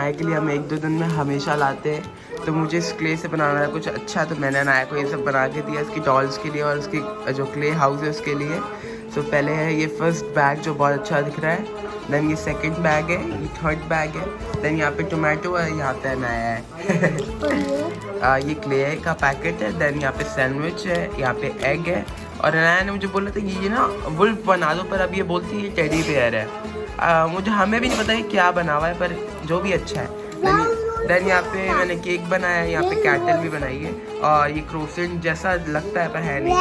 नाया के लिए हम 1-2 दिन में हमेशा लाते हैं। तो मुझे इस क्ले से बनाना है कुछ अच्छा, तो मैंने नाया को ये सब बना के दिया इसकी डॉल्स के लिए और उसकी जो क्ले हाउस है उसके लिए। तो पहले है ये फर्स्ट बैग जो बहुत अच्छा दिख रहा है, देन ये सेकंड बैग है, ये थर्ड बैग है, देन यहाँ पे टोमेटो है, यहाँ पे नाया है ये क्ले का पैकेट है, देन यहाँ पे सैंडविच है, यहाँ पे एग है। और नाया ने मुझे बोला था ये ना वुल्फ बना दो, पर अब ये बोलती है ये टेडी बेयर है। मुझे हमें भी नहीं पता ये क्या बना हुआ है, पर जो भी अच्छा है। देन यहाँ पे मैंने केक बनाया है, यहाँ पे कैटल भी बनाई है और ये क्रोसेंट जैसा लगता है पर है नहीं।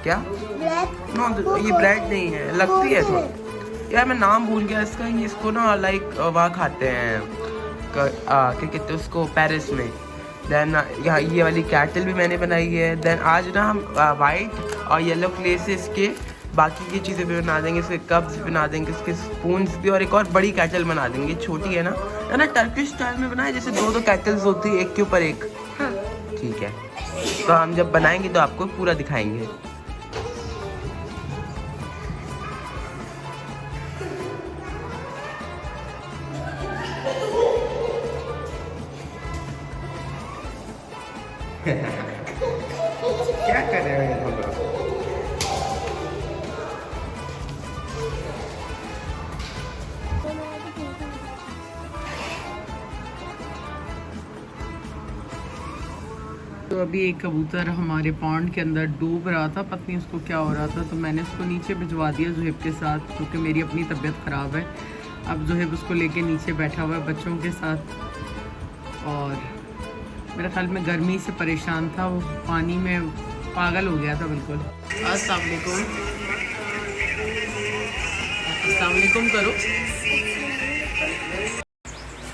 क्या नो ये ब्रेड नहीं है, लगती है थोड़ा। यार मैं नाम भूल गया इसका, ये इसको ना लाइक वहाँ खाते हैं क्या कहते हैं उसको, पेरिस में। देन यहाँ ये वाली कैटल भी मैंने बनाई है। देन आज ना हम वाइट और येलो क्ले से इसके बाकी की चीज़ें भी बना देंगे, इसके कप्स भी बना देंगे, इसके स्पून्स भी, और एक और बड़ी कैटल बना देंगे, छोटी है ना टर्किश स्टाइल में बनाए, जैसे 2-2 कैटल्स होती है एक के ऊपर एक। ठीक है, तो हम जब बनाएंगे तो आपको पूरा दिखाएंगे। क्या कर रहे हैं हम लोग? तो अभी एक कबूतर हमारे पॉन्ड के अंदर डूब रहा था, पता नहीं उसको क्या हो रहा था, तो मैंने उसको नीचे भिजवा दिया ज़ुहैब के साथ, क्योंकि मेरी अपनी तबीयत ख़राब है। अब ज़ुहैब उसको लेके नीचे बैठा हुआ है बच्चों के साथ, और मेरे ख्याल में गर्मी से परेशान था, वो पानी में पागल हो गया था बिल्कुल। अस्सलाम वालेकुम करो।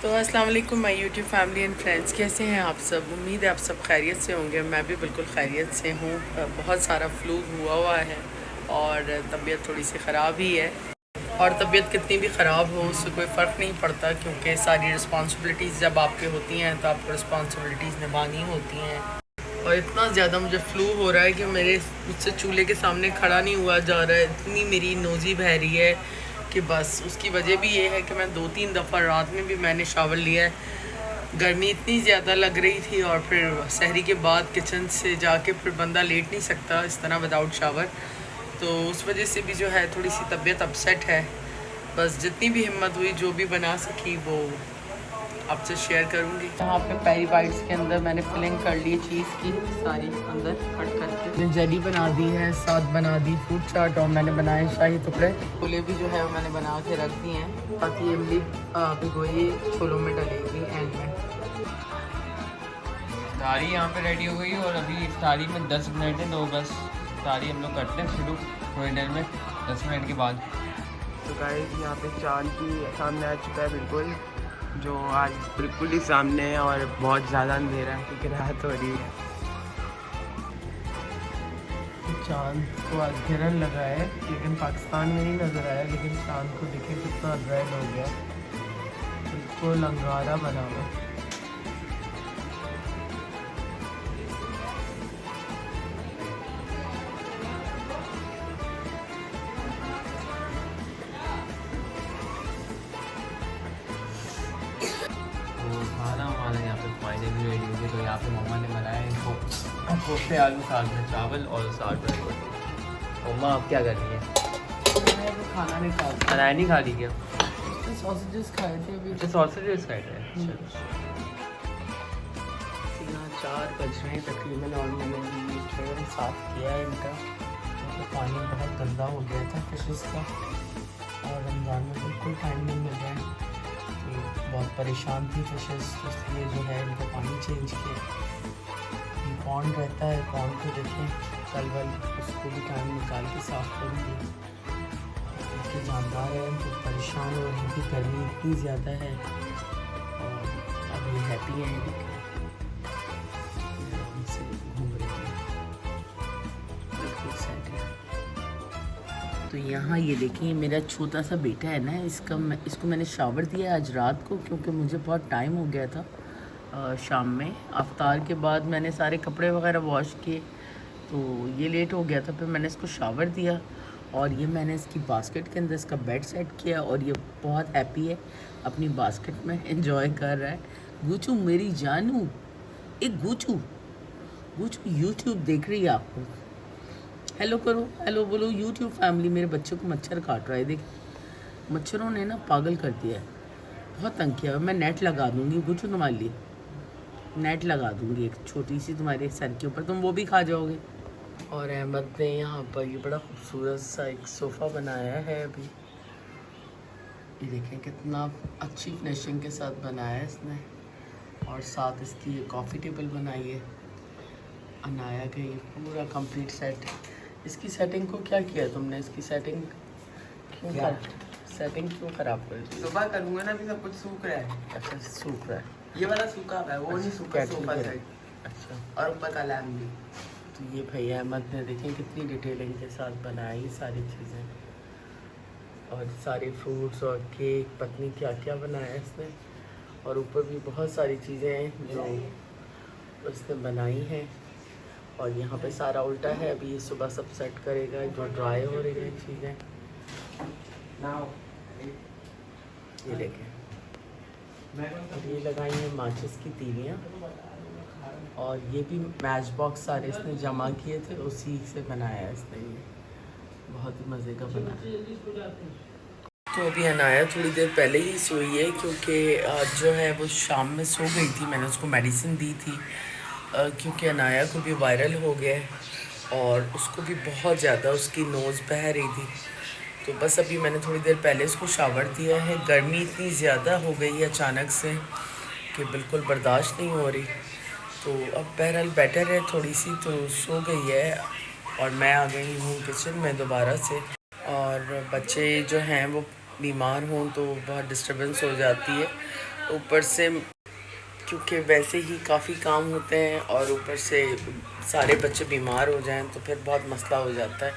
तो अस्सलाम वालेकुम my YouTube family and friends, कैसे हैं आप सब? उम्मीद है आप सब खैरियत से होंगे। मैं भी बिल्कुल खैरियत से हूँ। बहुत सारा फ्लू हुआ है और तबीयत थोड़ी सी ख़राब ही है, और तबीयत कितनी भी ख़राब हो उससे कोई फ़र्क नहीं पड़ता, क्योंकि सारी रिस्पॉन्सिबिलिटीज़ जब आपके होती हैं तो आपको रिस्पॉन्सिबिलिटीज़ निभानी होती हैं। और इतना ज़्यादा मुझे फ्लू हो रहा है कि मुझसे चूल्हे के सामने खड़ा नहीं हुआ जा रहा है, इतनी मेरी नोज़ी बह रही है कि बस। उसकी वजह भी ये है कि मैं 2-3 दफ़ा रात में भी मैंने शावर लिया है। गर्मी इतनी ज़्यादा लग रही थी, और फिर सहरी के बाद किचन से जाके फिर बंदा लेट नहीं सकता इस तरह विदाउट शावर, तो उस वजह से भी जो है थोड़ी सी तबीयत अपसेट है। बस जितनी भी हिम्मत हुई जो भी बना सकी वो आपसे शेयर करूँगी। यहाँ पे पेरी बाइट्स के अंदर मैंने फिलिंग कर ली चीज़ की सारी अंदर कट करके, मैंने जेली बना दी है, साथ बना दी फ्रूट चाट, और मैंने बनाए शाही टुकड़े। छोले भी जो है वो मैंने बना के रख दिए हैं, ताकि इमली भिगोई छोलों में डलेगी एंड में। इफ्तारी यहाँ पे रेडी हो गई, और अभी इफ्तारी में 10 मिनट है, तो बस इफ्तारी हम लोग करते हैं शुरू थोड़ी देर में, 10 मिनट के बाद। तो गाइस यहाँ पे चांद भी सामने आ चुका है बिल्कुल, जो आज बिल्कुल ही सामने है, और बहुत ज़्यादा अंधेरा है क्योंकि रात हो रही है। चांद को आज गिरन लगा है, लेकिन पाकिस्तान में नहीं नज़र आया, लेकिन चांद को देखे कितना रेड हो गया, बिल्कुल अंगारा बना हुआ। खाना हमारा यहाँ पे फाइनली रेडी हो गया। तो यहाँ पे मम्मा ने बनाया इनको कोफ्ते आलू साग में चावल और साग में रोटी। मम्मा आप क्या कर रही हैं? मैं तो खाना नहीं खाता, खाना नहीं खा ली क्या? सॉसेजेस खाए थे अभी। अच्छा सॉसेजेस खाए थे। यहाँ 4 बज रहे हैं तकरीबन, और मैंने ये ट्रेन साफ़ किया है इनका, तो पानी बहुत गंदा हो गया था फिशेस का, और रमज़ान में बिल्कुल टाइम नहीं मिल रहा है, तो बहुत परेशान थी फिशेस, इसलिए जो है इनका पानी चेंज किया। ये पॉन्ड रहता है, पॉन्ड को देखें कल उसको भी टाइम निकाल के साफ़ करूँगी। इनके जानदार हैं तो परेशान हो रही थी, गर्मी इतनी ज़्यादा है, और अब ये हैप्पी हैं उनसे घूम रहे हैं, बिल्कुल सेट है। तो यहाँ ये देखिए मेरा छोटा सा बेटा है ना, इसको मैंने शावर दिया आज रात को, क्योंकि मुझे बहुत टाइम हो गया था। शाम में अफ्तार के बाद मैंने सारे कपड़े वगैरह वॉश किए, तो ये लेट हो गया था, फिर मैंने इसको शावर दिया, और ये मैंने इसकी बास्केट के अंदर इसका बेड सेट किया और ये बहुत हैप्पी है, अपनी बास्केट में एंजॉय कर रहा है। गुचू मेरी जानू, एक गुचू गुचू यूट्यूब देख रही है आपको। हेलो करो, हेलो बोलो यूट्यूब फैमिली। मेरे बच्चे को मच्छर काट रहा है, देख मच्छरों ने ना पागल कर दिया है, बहुत तंग किया है। मैं नेट लगा दूँगी गुचू तुम्हारे लिए, नेट लगा दूँगी एक छोटी सी तुम्हारे सर के ऊपर, तुम वो भी खा जाओगे। और अहमद ने यहाँ पर ये बड़ा खूबसूरत सा एक सोफ़ा बनाया है अभी। ये देखें कितना अच्छी फिनिशिंग के साथ बनाया है इसने, और साथ इसकी ये कॉफ़ी टेबल बनाई है अनाया के, ये पूरा कंप्लीट सेट। इसकी सेटिंग को क्या किया तुमने? इसकी सेटिंग क्यों ख़राब कर दी? सुबह करूँगा ना, अभी सब कुछ सूख रहा है। अच्छा सूख रहा है, ये वाला सूखा है, वो नहीं सूखा सोफा सेट। अच्छा। और ऊपर का लैम्प भी। तो ये भैया अहमद ने देखें कितनी डिटेलिंग के साथ बनाई सारी चीज़ें, और सारे फ्रूट्स और केक, पत्नी क्या क्या बनाया इसने। और ऊपर भी बहुत सारी चीज़ें हैं जो उसने बनाई हैं। और यहाँ पे सारा उल्टा है, अभी ये सुबह सब सेट करेगा, जो ड्राई हो रही हैं चीज़ें। ये देखें, और ये लगाई हैं माचिस की तीलियाँ, और ये भी मैच बॉक्स सारे इसने जमा किए थे, उसी से बनाया इसने। ये बहुत ही मज़े का बना है। तो अभी अनाया थोड़ी देर पहले ही सोई है, क्योंकि आज जो है वो शाम में सो गई थी। मैंने उसको मेडिसिन दी थी, क्योंकि अनाया को भी वायरल हो गया है और उसको भी बहुत ज़्यादा उसकी नोज़ बह रही थी। तो बस अभी मैंने थोड़ी देर पहले इसको शावर दिया है। गर्मी इतनी ज़्यादा हो गई है अचानक से कि बिल्कुल बर्दाश्त नहीं हो रही। तो अब बहरहाल बेटर है थोड़ी सी, तो सो गई है और मैं आ गई हूँ किचन में दोबारा से। और बच्चे जो हैं वो बीमार हों तो बहुत डिस्टर्बेंस हो जाती है, ऊपर से क्योंकि वैसे ही काफ़ी काम होते हैं और ऊपर से सारे बच्चे बीमार हो जाएं तो फिर बहुत मसला हो जाता है।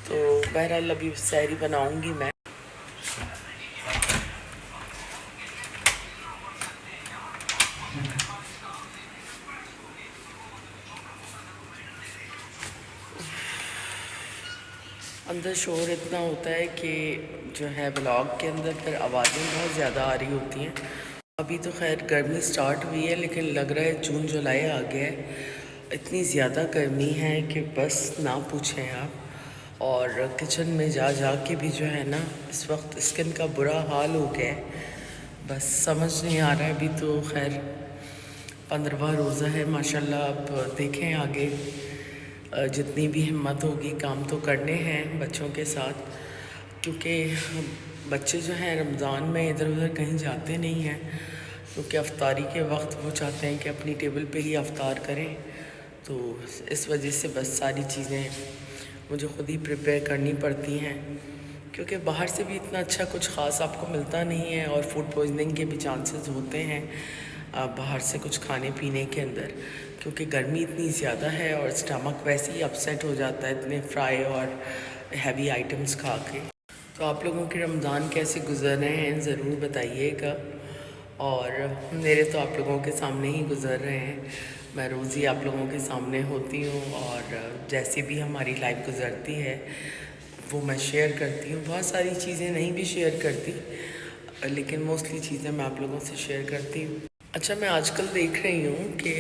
तो बहरहाल अभी सहरी बनाऊंगी मैं। अंदर शोर इतना होता है कि जो है ब्लॉग के अंदर फिर आवाज़ें बहुत ज़्यादा आ रही होती हैं। अभी तो खैर गर्मी स्टार्ट हुई है, लेकिन लग रहा है जून जुलाई आ गया है। इतनी ज़्यादा गर्मी है कि बस ना पूछें आप। और किचन में जा जा के भी जो है ना इस वक्त स्किन का बुरा हाल हो गया है, बस समझ नहीं आ रहा है। अभी तो खैर 15वां रोज़ा है माशाल्लाह। अब देखें आगे जितनी भी हिम्मत होगी काम तो करने हैं बच्चों के साथ, क्योंकि बच्चे जो हैं रमज़ान में इधर उधर कहीं जाते नहीं हैं, क्योंकि अफ्तारी के वक्त वो चाहते हैं कि अपनी टेबल पे ही अफ्तार करें। तो इस वजह से बस सारी चीज़ें मुझे ख़ुद ही प्रिपेयर करनी पड़ती हैं, क्योंकि बाहर से भी इतना अच्छा कुछ ख़ास आपको मिलता नहीं है और फूड पॉइजनिंग के भी चांसेस होते हैं बाहर से कुछ खाने पीने के अंदर, क्योंकि गर्मी इतनी ज़्यादा है और स्टमक वैसे ही अपसेट हो जाता है इतने फ्राई और हैवी आइटम्स खा के। तो आप लोगों के रमज़ान कैसे गुज़र रहे हैं ज़रूर बताइएगा, और मेरे तो आप लोगों के सामने ही गुज़र रहे हैं। मैं रोज़ ही आप लोगों के सामने होती हूँ और जैसे भी हमारी लाइफ गुज़रती है वो मैं शेयर करती हूँ। बहुत सारी चीज़ें नहीं भी शेयर करती, लेकिन मोस्टली चीज़ें मैं आप लोगों से शेयर करती हूँ। अच्छा, मैं आजकल देख रही हूँ कि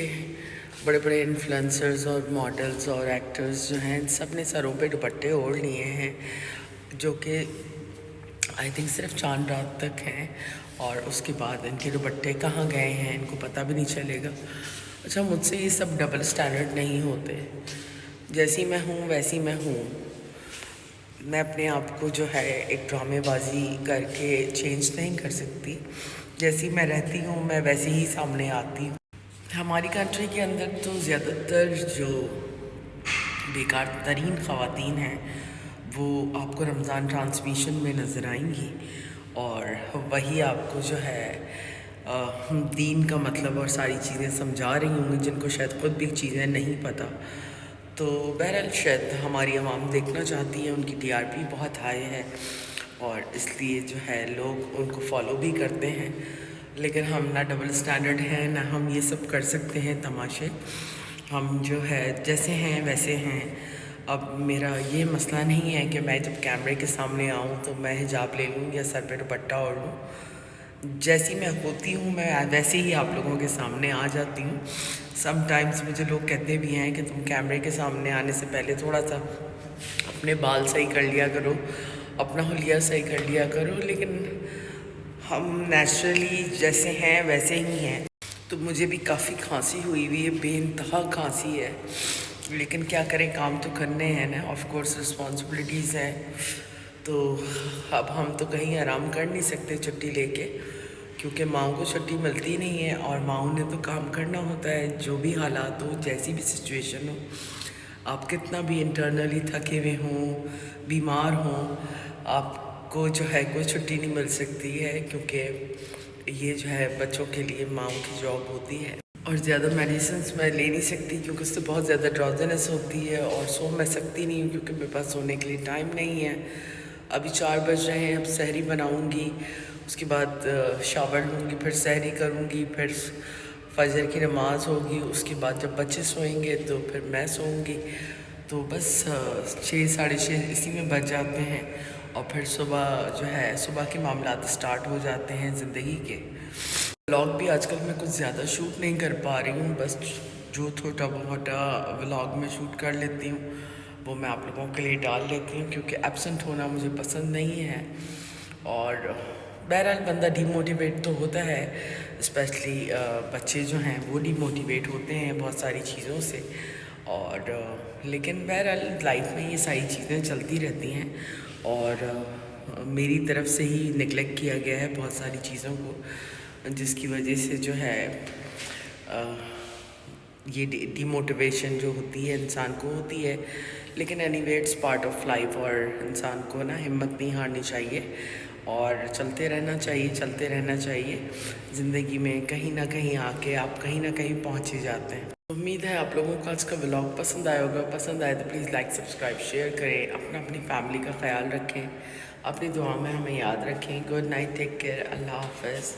बड़े बड़े इन्फ्लुएंसर्स और मॉडल्स और एक्टर्स जो हैं सब ने सरों पे दुपट्टे ओढ़ लिए हैं, जो कि आई थिंक सिर्फ चांद रात तक हैं, और उसके बाद इनके दुपट्टे कहाँ गए हैं इनको पता भी नहीं चलेगा। अच्छा, मुझसे ये सब डबल स्टैंडर्ड नहीं होते। जैसी मैं हूँ वैसी मैं हूँ। मैं अपने आप को जो है एक ड्रामेबाजी करके चेंज नहीं कर सकती। जैसी मैं रहती हूँ मैं वैसे ही सामने आती हूँ। हमारी कंट्री के अंदर तो ज़्यादातर जो बेकार तरीन ख़वातीन हैं वो आपको रमज़ान ट्रांसमिशन में नज़र आएंगी, और वही आपको जो है दीन का मतलब और सारी चीज़ें समझा रही होंगी, जिनको शायद ख़ुद भी चीज़ें नहीं पता। तो बहरहाल शायद हमारी आवाम देखना चाहती है, उनकी TRP बहुत हाई है और इसलिए जो है लोग उनको फॉलो भी करते हैं। लेकिन हम ना डबल स्टैंडर्ड हैं, ना हम ये सब कर सकते हैं तमाशे। हम जो है जैसे हैं वैसे हैं। अब मेरा ये मसला नहीं है कि मैं जब कैमरे के सामने आऊँ तो मैं हिजाब ले लूँ या सर पे दुपट्टा ओढ़ लूँ। जैसी मैं होती हूँ मैं वैसे ही आप लोगों के सामने आ जाती हूँ। समटाइम्स मुझे लोग कहते भी हैं कि तुम कैमरे के सामने आने से पहले थोड़ा सा अपने बाल सही कर लिया करो, अपना हुलिया सही कर लिया करो, लेकिन हम नेचुरली जैसे हैं वैसे ही हैं। तो मुझे भी काफ़ी खांसी हुई हुई है, बेइंतहा खांसी है, लेकिन क्या करें, काम तो करने हैं ना, ऑफ कोर्स रिस्पॉन्सिबिलिटीज़ हैं। तो अब हम तो कहीं आराम कर नहीं सकते छुट्टी लेके, क्योंकि माँओं को छुट्टी मिलती नहीं है और माँओं ने तो काम करना होता है। जो भी हालात हो, जैसी भी सिचुएशन हो, आप कितना भी इंटरनली थके हुए हों, बीमार हों, आपको जो है कोई छुट्टी नहीं मिल सकती है, क्योंकि ये जो है बच्चों के लिए माँओं की जॉब होती है। और ज़्यादा मेडिसिन्स मैं ले नहीं सकती क्योंकि उससे बहुत ज़्यादा ड्राउजीनेस होती है और सो मैं सकती नहीं हूँ क्योंकि मेरे पास सोने के लिए टाइम नहीं है। अभी 4 बज रहे हैं, अब सहरी बनाऊँगी, उसके बाद शावर लूँगी, फिर सहरी करूँगी, फिर फजर की नमाज़ होगी, उसके बाद जब बच्चे सोएंगे तो फिर मैं सोऊंगी। तो बस 6 साढ़े 6 इसी में बच जाते हैं और फिर सुबह जो है सुबह के मामलात स्टार्ट हो जाते हैं ज़िंदगी के। व्लॉग भी आजकल मैं कुछ ज़्यादा शूट नहीं कर पा रही हूँ, बस जो छोटा बहुत व्लॉग में शूट कर लेती हूँ वो मैं आप लोगों के लिए डाल लेती हूँ, क्योंकि एब्सेंट होना मुझे पसंद नहीं है। और बहरहाल बंदा डीमोटिवेट तो होता है, स्पेशली बच्चे जो हैं वो डीमोटिवेट होते हैं बहुत सारी चीज़ों से। और लेकिन बहरहाल लाइफ में ये सारी चीज़ें चलती रहती हैं और मेरी तरफ से ही नेगलेक्ट किया गया है बहुत सारी चीज़ों को, जिसकी वजह से जो है ये डीमोटिवेशन जो होती है इंसान को होती है। लेकिन anyway it's part of life और इंसान को ना हिम्मत नहीं हारनी चाहिए और चलते रहना चाहिए, चलते रहना चाहिए। ज़िंदगी में कहीं ना कहीं आके आप कहीं ना कहीं पहुँच ही जाते हैं। उम्मीद है आप लोगों को आज का व्लॉग पसंद आया होगा। पसंद आए तो प्लीज़ लाइक सब्सक्राइब शेयर करें, अपनी फैमिली का ख्याल रखें, अपनी दुआ में हमें याद रखें। गुड नाइट, टेक केयर, अल्लाह हाफ़िज़।